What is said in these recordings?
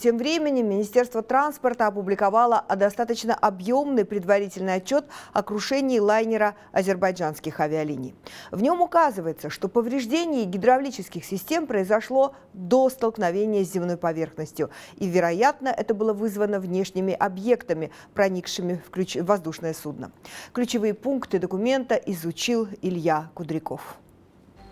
Тем временем Министерство транспорта опубликовало достаточно объемный предварительный отчет о крушении лайнера азербайджанских авиалиний. В нем указывается, что повреждение гидравлических систем произошло до столкновения с земной поверхностью. И, вероятно, это было вызвано внешними объектами, проникшими в воздушное судно. Ключевые пункты документа изучил Илья Кудряков.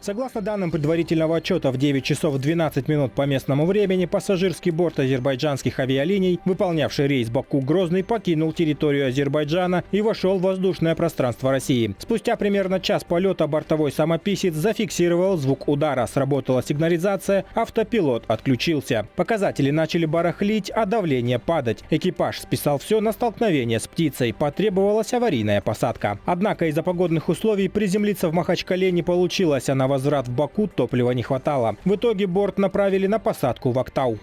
Согласно данным предварительного отчета, в 9 часов 12 минут по местному времени пассажирский борт азербайджанских авиалиний, выполнявший рейс Баку-Грозный, покинул территорию Азербайджана и вошел в воздушное пространство России. Спустя примерно час полета бортовой самописец зафиксировал звук удара, сработала сигнализация, автопилот отключился. Показатели начали барахлить, а давление падать. Экипаж списал все на столкновение с птицей, потребовалась аварийная посадка. Однако из-за погодных условий приземлиться в Махачкале не получилось, а на возврат в Баку топлива не хватало. В итоге борт направили на посадку в Актау.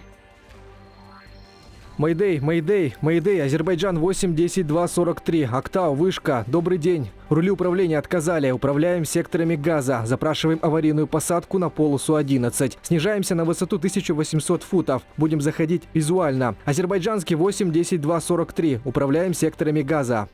Мэйдэй, Мэйдэй, Мэйдэй, Азербайджан 8-10-2-43, Актау, вышка, добрый день. Рули управления отказали, управляем секторами газа, запрашиваем аварийную посадку на полосу 11. Снижаемся на высоту 1800 футов, будем заходить визуально. Азербайджанский 8-10-2-43, управляем секторами газа.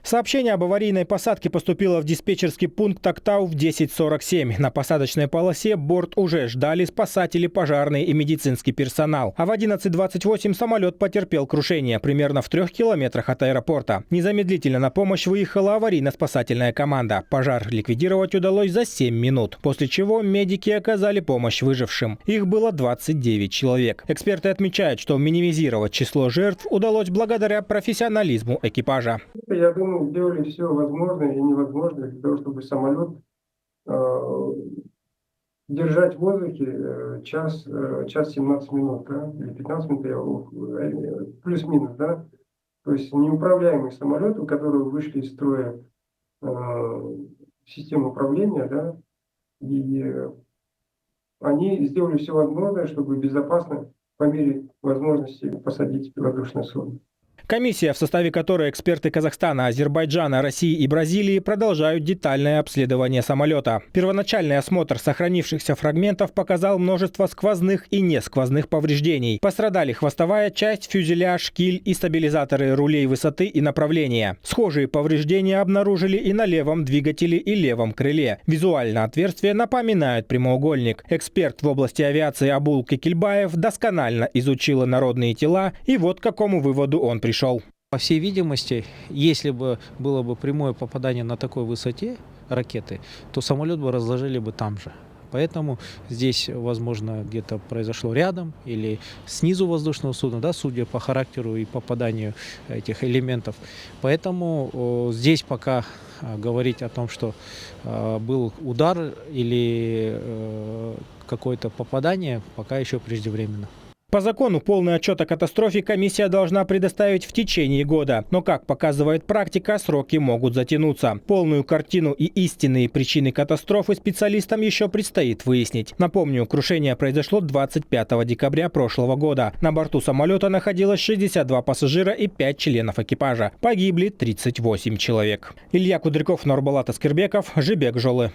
Сообщение об аварийной посадке поступило в диспетчерский пункт Актау в 10:47. На посадочной полосе борт уже ждали спасатели, пожарный и медицинский персонал. А в 11:28 самолет потерпел крушение примерно в 3 километрах от аэропорта. Незамедлительно на помощь выехала аварийно-спасательная команда. Пожар ликвидировать удалось за 7 минут, после чего медики оказали помощь выжившим. Их было 29 человек. Эксперты отмечают, что минимизировать число жертв удалось благодаря профессионализму экипажа. Я думаю, сделали все возможное и невозможное для того, чтобы самолет держать в воздухе час 17 минут, да, или 15 минут, плюс-минус, да. То есть неуправляемый самолет, у которого вышли из строя системы управления, да, и они сделали все возможное, чтобы безопасно, по мере возможности, посадить воздушное судно. Комиссия, в составе которой эксперты Казахстана, Азербайджана, России и Бразилии, продолжают детальное обследование самолета. Первоначальный осмотр сохранившихся фрагментов показал множество сквозных и несквозных повреждений. Пострадали хвостовая часть, фюзеляж, киль и стабилизаторы рулей высоты и направления. Схожие повреждения обнаружили и на левом двигателе и левом крыле. Визуально отверстия напоминают прямоугольник. Эксперт в области авиации Абул Кекильбаев досконально изучил инородные тела, и вот к какому выводу он пришел. По всей видимости, если бы было бы прямое попадание на такой высоте ракеты, то самолет бы разложили бы там же. Поэтому здесь, возможно, где-то произошло рядом или снизу воздушного судна, да, судя по характеру и попаданию этих элементов. Поэтому здесь пока говорить о том, что был удар или какое-то попадание, пока еще преждевременно. По закону полный отчет о катастрофе комиссия должна предоставить в течение года. Но, как показывает практика, сроки могут затянуться. Полную картину и истинные причины катастрофы специалистам еще предстоит выяснить. Напомню, крушение произошло 25 декабря прошлого года. На борту самолета находилось 62 пассажира и 5 членов экипажа. Погибли 38 человек. Илья Кудряков, Нурбулат Аскербеков, Жибек Жолы.